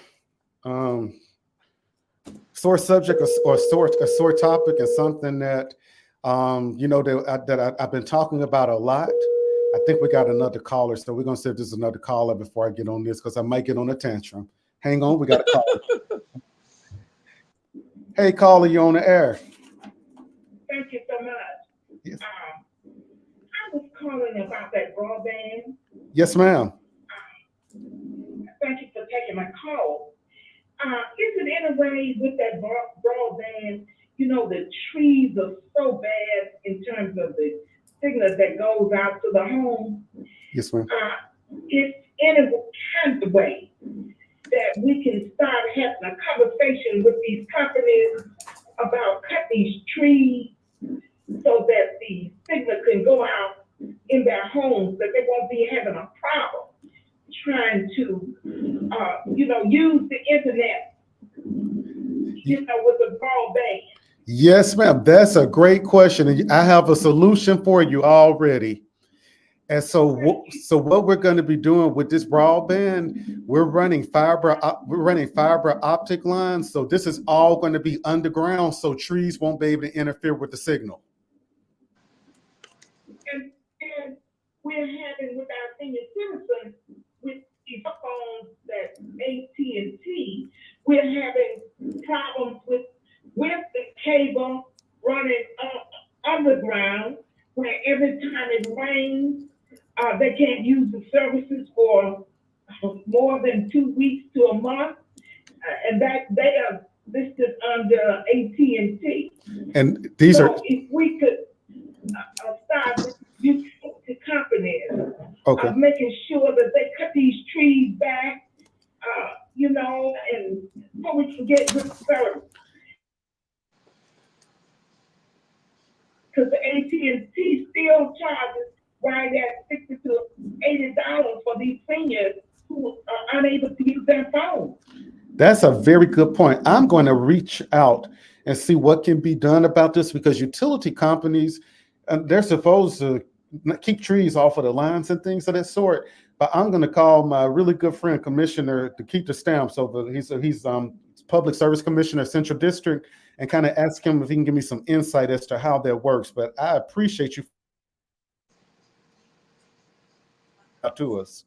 subject or sore topic, and something that that I've been talking about a lot. I think we got another caller, so we're gonna see if there's another caller before I get on this, because I might get on a tantrum. Hang on, we got a caller. Hey, caller, you on the air? Thank you so much. Yes, I was calling about that broadband. yes, ma'am. Thank you for taking my call. Is it any way with that broadband, the trees are so bad in terms of the signal that goes out to the home? Yes, ma'am. Is any kind of way that we can start having a conversation with these companies about cutting these trees so that the signal can go out in their homes, that they won't be having a problem trying to, use the internet, with the broadband? Yes, ma'am. That's a great question, and I have a solution for you already. And so what we're going to be doing with this broadband, we're running fiber optic lines. So this is all going to be underground, so trees won't be able to interfere with the signal. And we're having with our senior citizens, with these phones that AT&T, we're having problems with the cable running underground, where every time it rains, they can't use the services for more than 2 weeks to a month, and that they are listed under AT&T. And these so are if we could start with utility companies, okay. making sure that they cut these trees back, and so we can get good service. Because the AT&T still charges right at $60 to $80 for these seniors who are unable to use their phone. That's a very good point. I'm going to reach out and see what can be done about this, because utility companies, they're supposed to keep trees off of the lines and things of that sort. But I'm going to call my really good friend, Commissioner Keith Stamps, he's Public Service Commissioner, Central District, and kind of ask him if he can give me some insight as to how that works. But I appreciate you to us.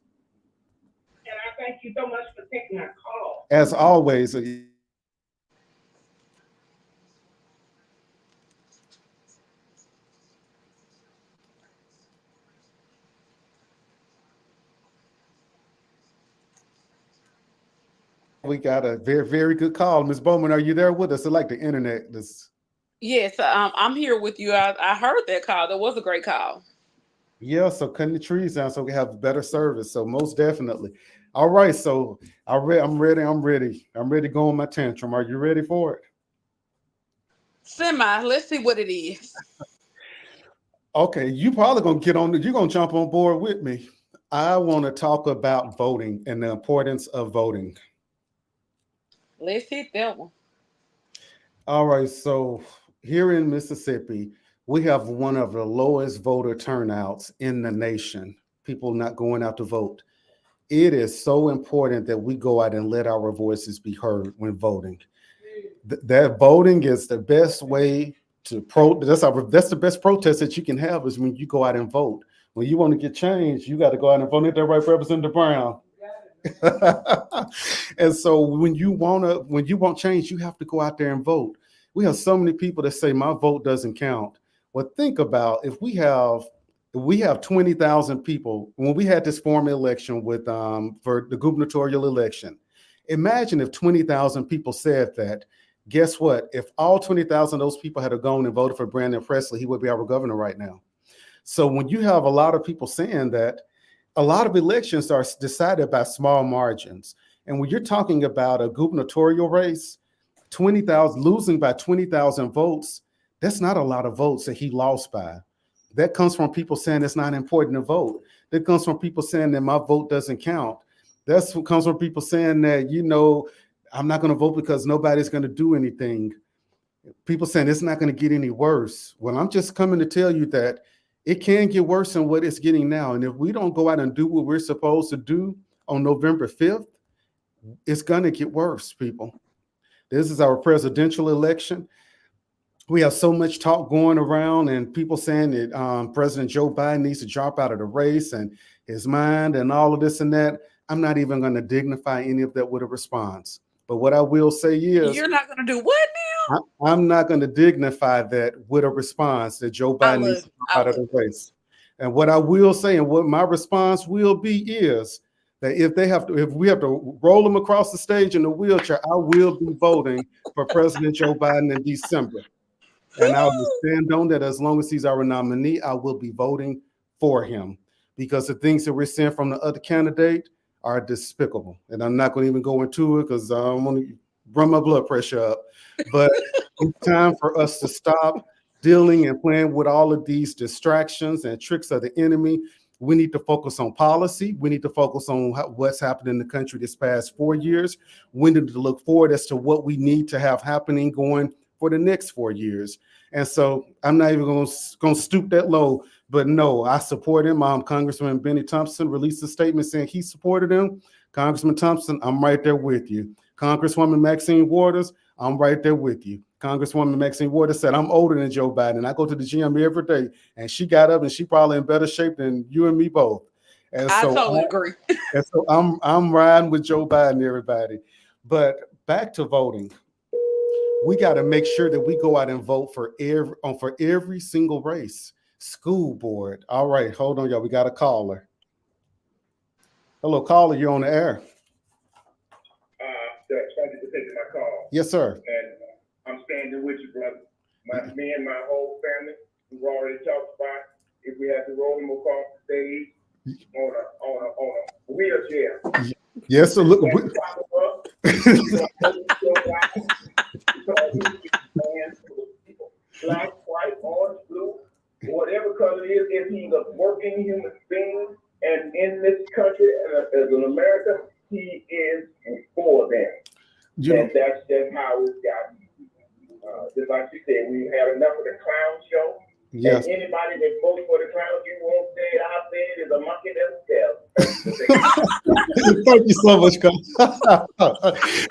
And I thank you so much for taking our call. As always. We got a very, very good call. Ms. Bowman, are you there with us? I like the internet. This, Yes, I'm here with you. I heard that call. That was a great call. yeah, so cutting the trees down so we have better service. So most definitely. All right, so I'm ready. I'm ready to go on my tantrum. Are you ready for it? Semi. Let's see what it is. Okay, you probably gonna get on. You're gonna jump on board with me. I want to talk about voting and the importance of voting. Let's hit that one. All right, so here in Mississippi, we have one of the lowest voter turnouts in the nation. People not going out to vote. It is so important that we go out and let our voices be heard when voting. That voting is the best way to that's the best protest that you can have is when you go out and vote. When you want to get change, you got to go out and vote. Ain't that right, Representative Brown? And so when you want change, you have to go out there and vote. We have so many people that say my vote doesn't count. Well, think about if we have 20,000 people when we had this former election with for the gubernatorial election. Imagine if 20,000 people said that. Guess what? If all 20,000 of those people had gone and voted for Brandon Presley, he would be our governor right now. So when you have a lot of people saying that, a lot of elections are decided by small margins. And when you're talking about a gubernatorial race, 20,000 losing by 20,000 votes, that's not a lot of votes that he lost by. That comes from people saying it's not important to vote. That comes from people saying that my vote doesn't count. That's what comes from people saying that, I'm not going to vote because nobody's going to do anything. People saying it's not going to get any worse. Well, I'm just coming to tell you that it can get worse than what it's getting now. And if we don't go out and do what we're supposed to do on November 5th, it's going to get worse, people. This is our presidential election. We have so much talk going around and people saying that President Joe Biden needs to drop out of the race and his mind and all of this and that. I'm not even going to dignify any of that with a response. But what I will say is, You're not gonna do what now? I'm not going to dignify that with a response that Joe Biden needs to drop out of the race. And what I will say and what my response will be is that if we have to roll him across the stage in a wheelchair, I will be voting for President Joe Biden in December. And I will stand on that as long as he's our nominee, I will be voting for him because the things that we're seeing from the other candidate are despicable. And I'm not going to even go into it because I don't want to run my blood pressure up. But it's time for us to stop dealing and playing with all of these distractions and tricks of the enemy. We need to focus on policy. We need to focus on what's happened in the country this past 4 years. We need to look forward as to what we need to have happening going for the next 4 years. And so I'm not even going to stoop that low, but no, I support him. Congressman Benny Thompson released a statement saying he supported him. Congressman Thompson, I'm right there with you. Congresswoman Maxine Waters, I'm right there with you. Congresswoman Maxine Waters said, I'm older than Joe Biden. I go to the gym every day. And she got up and she probably in better shape than you and me both. And I so totally agree. And so I'm riding with Joe Biden, everybody. But back to voting. We got to make sure that we go out and vote for every single race. School board. All right, hold on, y'all. We got a caller. Hello, caller. You're on the air. Thank you for taking my call. Yes, sir. And I'm standing with you, brother. Me and my whole family, we've already talked about if we have to roll him across the stage on a wheelchair. Yes, sir. Look, black, white, orange, blue, whatever color it is, if he's a working human being and in this country as an American, he is for them. And that's just how it's gotten. Just like you said, we had enough of the clown show. yes. And anybody that votes for the clown, you won't say it, I said it is a monkey themselves. Thank you so much.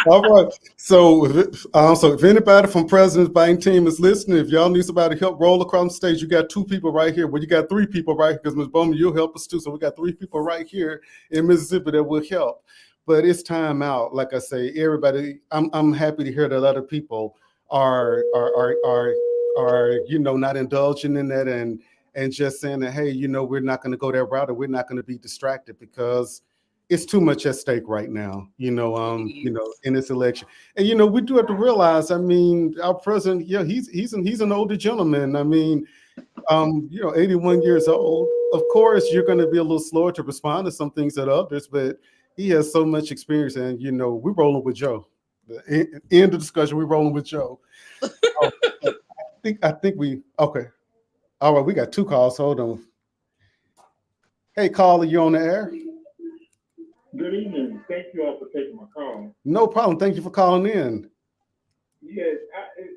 All right. So if anybody from President Biden team is listening, if y'all need somebody to help roll across the stage, you got 2 people right here. Well, you got 3 people right here because Ms. Bowman, you'll help us too. So we got 3 people right here in Mississippi that will help. But it's time out. Like I say, everybody, I'm happy to hear that other people are not indulging in that and just saying that, hey, we're not going to go that route or we're not going to be distracted because it's too much at stake right now, in this election. And we do have to realize, I mean, our president, yeah, he's an older gentleman. I mean, 81 years old. Of course, you're going to be a little slower to respond to some things than others, but he has so much experience, and we're rolling with Joe. The end of discussion. We're rolling with Joe. I think we okay. All right, we got 2 calls. Hold on. Hey, caller, you on the air? Good evening. Thank you all for taking my call. No problem. Thank you for calling in. Yes,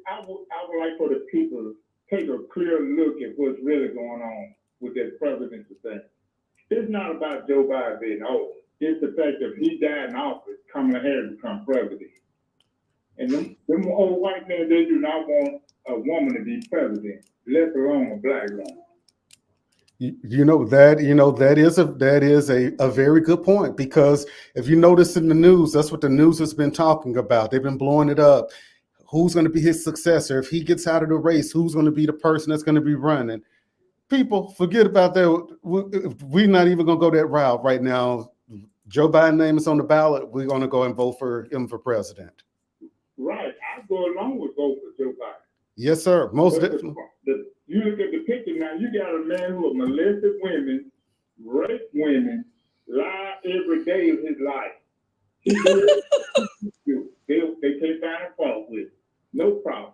I would like for the people to take a clear look at what's really going on with that presidency thing. It's not about Joe Biden being old. It's the fact that if he died in office, Kamala Harris become president. And them old white men, they do not want a woman to be president, let alone a black woman. That is a very good point, because if you notice in the news, that's what the news has been talking about. They've been blowing it up. Who's going to be his successor? If he gets out of the race, who's going to be the person that's going to be running? People, forget about that. We're not even going to go that route right now. Joe Biden's name is on the ballot. We're going to go and vote for him for president. Right. I go along with vote for Joe Biden. Yes, sir. Most But definitely. you look at the picture now, you got a man who molested women, raped women, lied every day of his life. They can't find fault with it. No problem.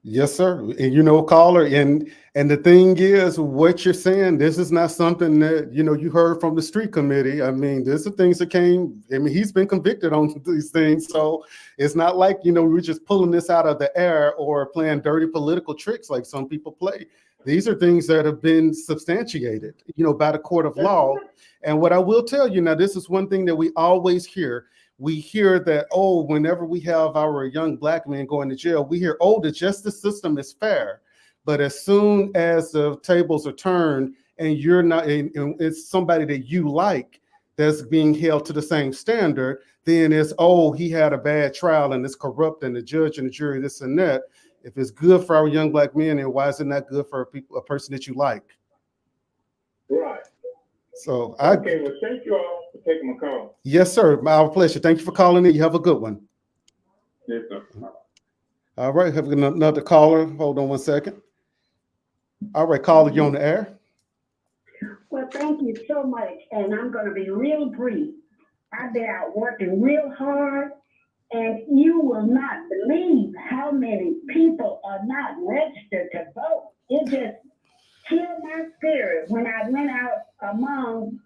Yes, sir. And caller, and the thing is, what you're saying, this is not something that you heard from the street committee. I mean, these are things that came. I mean, he's been convicted on these things, so it's not like we're just pulling this out of the air or playing dirty political tricks like some people play. These are things that have been substantiated, by the court of law. And what I will tell you now, this is one thing that we always hear. We hear that, whenever we have our young black men going to jail, we hear, the justice system is fair. But as soon as the tables are turned and you're not, and it's somebody that you like that's being held to the same standard, then it's, he had a bad trial and it's corrupt and the judge and the jury, this and that. If it's good for our young black men, then why is it not good for a person that you like? Right. So Okay, well, thank you all for taking my call. Yes, sir. Our pleasure. Thank you for calling in. You have a good one. Yes, sir. All right. Have another caller. Hold on one second. All right, caller, you on the air? Well, thank you so much, and I'm going to be real brief. I've been out working real hard, and you will not believe how many people are not registered to vote. It just killed my spirit when I went out among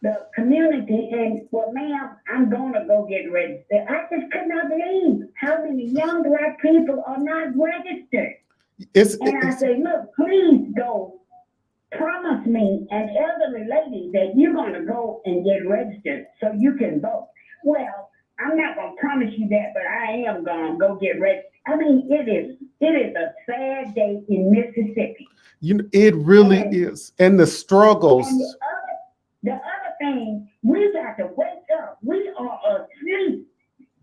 the community and, well, ma'am, I'm going to go get registered. I just could not believe how many young black people are not registered. And I say, look, please go promise me, an elderly lady, that you're going to go and get registered so you can vote. Well, I'm not going to promise you that, but I am going to go get registered. I mean, it is a sad day in Mississippi. It really is. And the struggles. And the other thing, we got to wake up. We are asleep.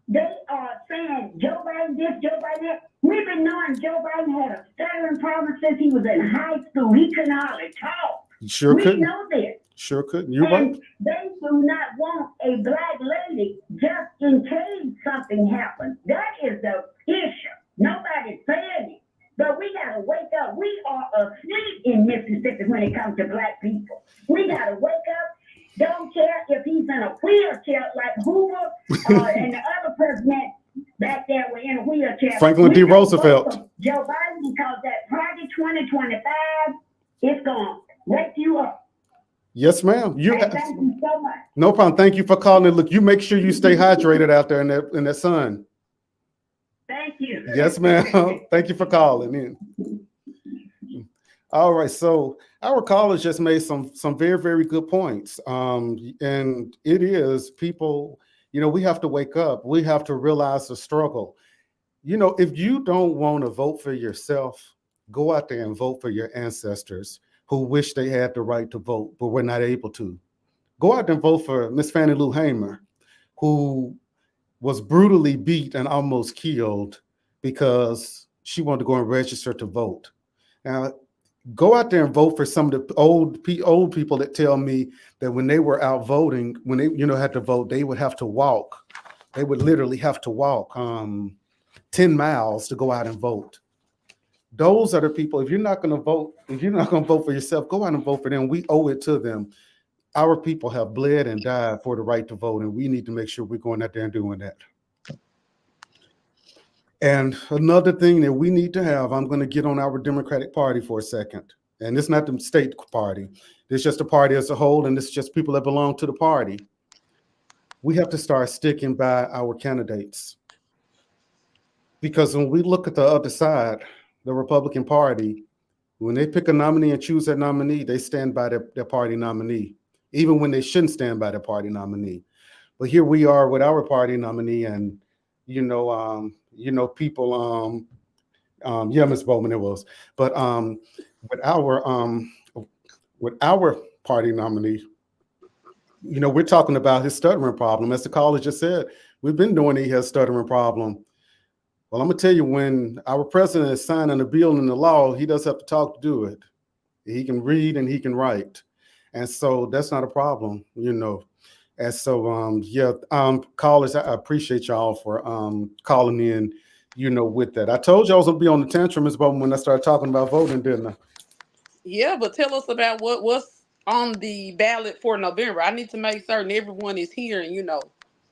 They are saying Joe Biden this, Joe Biden that. We've been knowing Joe Biden had a stuttering problem since he was in high school. He couldn't hardly talk. Sure couldn't. We know this. Sure couldn't. You're And right. they do not want a black lady just in case something happens. That is the issue. Nobody's saying it. But we got to wake up. We are asleep in Mississippi when it comes to black people. We got to wake up. Don't care if he's in a wheelchair like Hoover and the other president back there were in a wheelchair. Franklin D. Roosevelt. Joe Biden, because that Project 2025 is going to wake you up. Yes, ma'am. Thank you so much. No problem. Thank you for calling in. Look, you make sure you stay hydrated out there in that sun. Thank you. Yes, ma'am. Thank you for calling in. All right. So our callers just made some very, very good points. And it is people, we have to wake up. We have to realize the struggle. If you don't want to vote for yourself, go out there and vote for your ancestors who wish they had the right to vote, but were not able to. Go out there and vote for Miss Fannie Lou Hamer, who was brutally beat and almost killed because she wanted to go and register to vote. Now, Go out there and vote for some of the old people that tell me that when they were out voting, when they had to vote, they would have to walk. They would literally have to walk 10 miles to go out and vote. Those are the people. If you're not going to vote for yourself, go out and vote for them. We owe it to them. Our people have bled and died for the right to vote, and we need to make sure we're going out there and doing that. And another thing that we need to have, I'm going to get on our Democratic Party for a second. And it's not the state party. It's just the party as a whole, and it's just people that belong to the party. We have to start sticking by our candidates. Because when we look at the other side, the Republican Party, when they pick a nominee and choose that nominee, they stand by their party nominee, even when they shouldn't stand by their party nominee. But here we are with our party nominee, and people, yeah, Ms. Bowman, it was. But with our party nominee, we're talking about his stuttering problem. As the caller just said, we've been doing he has stuttering problem. Well, I'm gonna tell you, when our president is signing a bill in the law, he does have to talk to do it. He can read and he can write. And so that's not a problem, And so, callers, I appreciate y'all for calling in, with that. I told you I was gonna be on the tantrum, Ms. Bowman, when I started talking about voting, didn't I? Yeah, but tell us about what's on the ballot for November. I need to make certain everyone is hearing,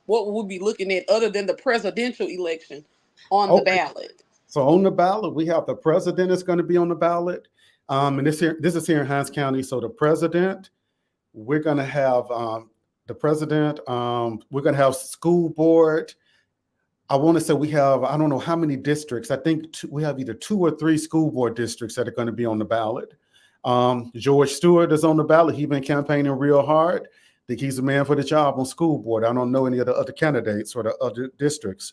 what we'll be looking at other than the presidential election on the ballot. So on the ballot, we have the president is going to be on the ballot. And this is here in Hinds County. So the president, we're going to have the president, we're going to have school board. I want to say we have, I don't know how many districts. I think we have either 2 or 3 school board districts that are going to be on the ballot. George Stewart is on the ballot. He's been campaigning real hard. I think he's the man for the job on school board. I don't know any of the other candidates or the other districts.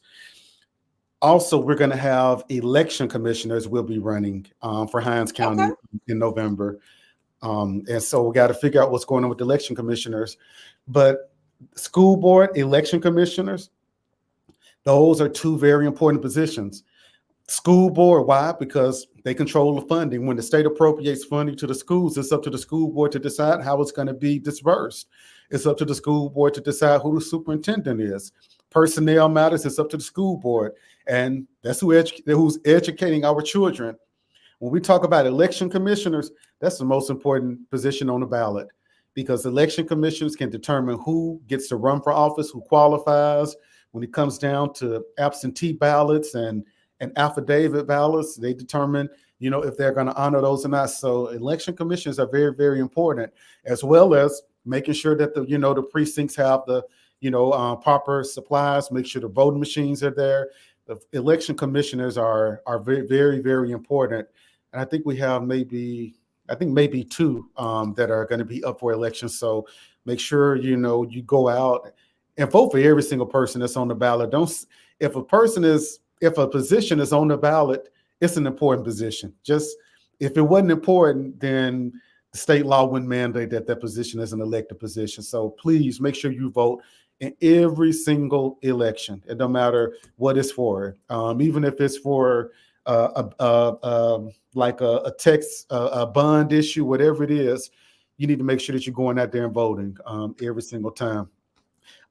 Also, we're going to have election commissioners will be running for Hinds County in November. And so we got to figure out what's going on with the election commissioners. But school board election commissioners, those are 2 very important positions. School board, why? Because they control the funding. When the state appropriates funding to the schools, it's up to the school board to decide how it's going to be dispersed. It's up to the school board to decide who the superintendent is. Personnel matters, it's up to the school board. And that's who's educating our children. When we talk about election commissioners, that's the most important position on the ballot, because election commissioners can determine who gets to run for office, who qualifies. When it comes down to absentee ballots and affidavit ballots, they determine, if they're going to honor those or not. So election commissions are very, very important, as well as making sure that the precincts have the proper supplies, make sure the voting machines are there. The election commissioners are very, very, very important. And I think we have maybe 2 that are going to be up for election. So make sure, you go out and vote for every single person that's on the ballot. If a position is on the ballot, it's an important position. Just if it wasn't important, then the state law wouldn't mandate that position is an elected position. So please make sure you vote in every single election. It don't matter what it's for, even if it's for like a text, a bond issue, whatever it is. You need to make sure that you're going out there and voting every single time.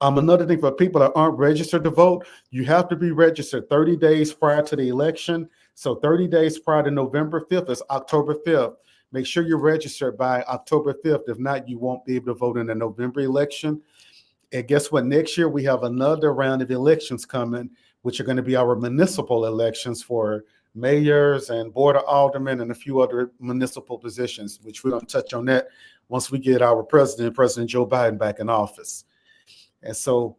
Another thing, for people that aren't registered to vote, you have to be registered 30 days prior to the election. So 30 days prior to November 5th is October 5th. Make sure you're registered by October 5th. If not, you won't be able to vote in the November election. And guess what? Next year, we have another round of elections coming, which are going to be our municipal elections for mayors and board of aldermen and a few other municipal positions, which we're going to touch on that once we get our President Joe Biden, back in office. And so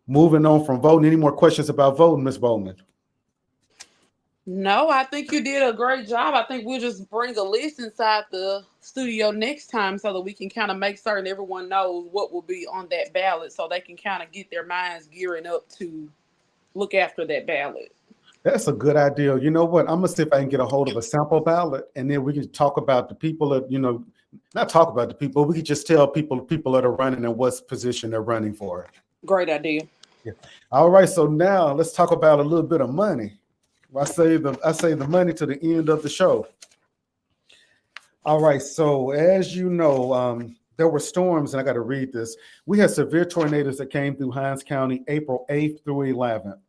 moving on from voting, any more questions about voting, Ms. Bowman? No, I think you did a great job. I think we'll just bring a list inside the studio next time so that we can kind of make certain everyone knows what will be on that ballot, so they can kind of get their minds gearing up to look after that ballot. That's a good idea. You know what? I'm going to see if I can get a hold of a sample ballot, and then we can talk about the people that, not talk about the people, we can just tell people that are running and what position they're running for. Great idea. Yeah. All right. So now let's talk about a little bit of money. I say the money to the end of the show. All right. So as you know, there were storms, and I got to read this. We had severe tornadoes that came through Hinds County April 8th through 11th.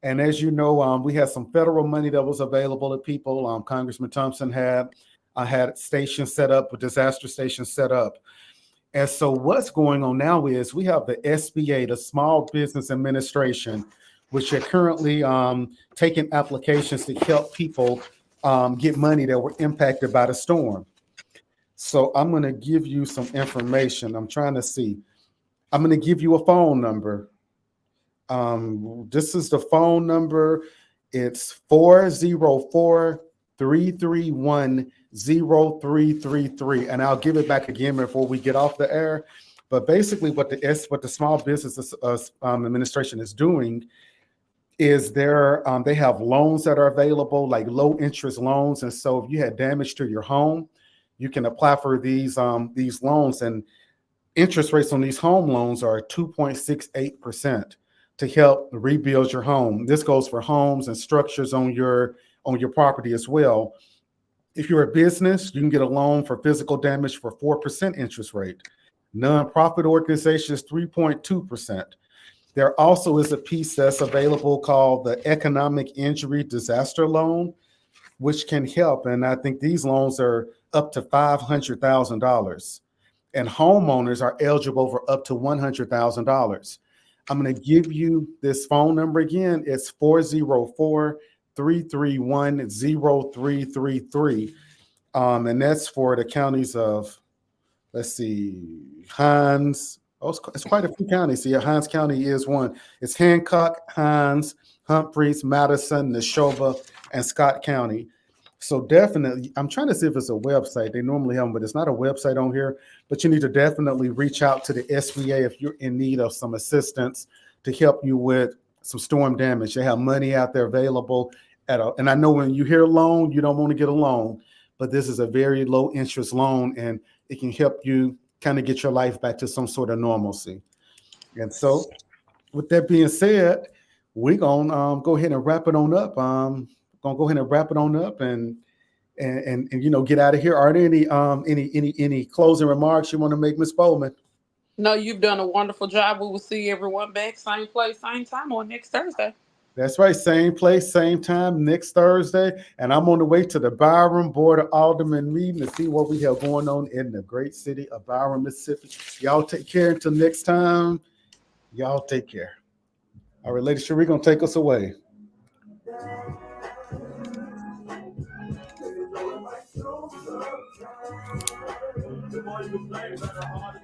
And as you know, we had some federal money that was available to people. Congressman Thompson had stations set up, a disaster station set up. And so what's going on now is we have the SBA, the Small Business Administration, which are currently taking applications to help people get money that were impacted by the storm. So I'm going to give you some information. I'm trying to see. I'm going to give you a phone number. This is the phone number. It's 404-331-0333. And I'll give it back again before we get off the air. But basically what the Small Business Administration is doing is they have loans that are available, like low interest loans. And so if you had damage to your home, you can apply for these loans, and interest rates on these home loans are 2.68% to help rebuild your home. This goes for homes and structures on your property as well. If you're a business, you can get a loan for physical damage for 4% interest rate. Nonprofit organizations, 3.2%. There also is a piece that's available called the Economic Injury Disaster Loan, which can help. And I think these loans are up to $500,000. And homeowners are eligible for up to $100,000. I'm going to give you this phone number again. It's 404-331-0333. And that's for the counties of, let's see, Hinds. Oh, it's quite a few counties. See, Hinds County is one. It's Hancock, Hinds, Humphreys, Madison, Neshoba, and Scott County. So definitely, I'm trying to see if it's a website. They normally have them, but it's not a website on here. But you need to definitely reach out to the SBA if you're in need of some assistance to help you with some storm damage. They have money out there available. And I know when you hear loan, you don't want to get a loan, but this is a very low interest loan, and it can help you kind of get your life back to some sort of normalcy. And so with that being said, we're going to go ahead and wrap it on up. And get out of here. Are there any closing remarks you want to make, Ms. Bowman? No, you've done a wonderful job. We will see everyone back same place, same time on next Thursday. That's right. Same place, same time next Thursday. And I'm on the way to the Byram Board of Aldermen meeting to see what we have going on in the great city of Byram, Mississippi. Y'all take care until next time. Y'all take care. All right, Lady Cherie going to take us away. The more you play, better, harder.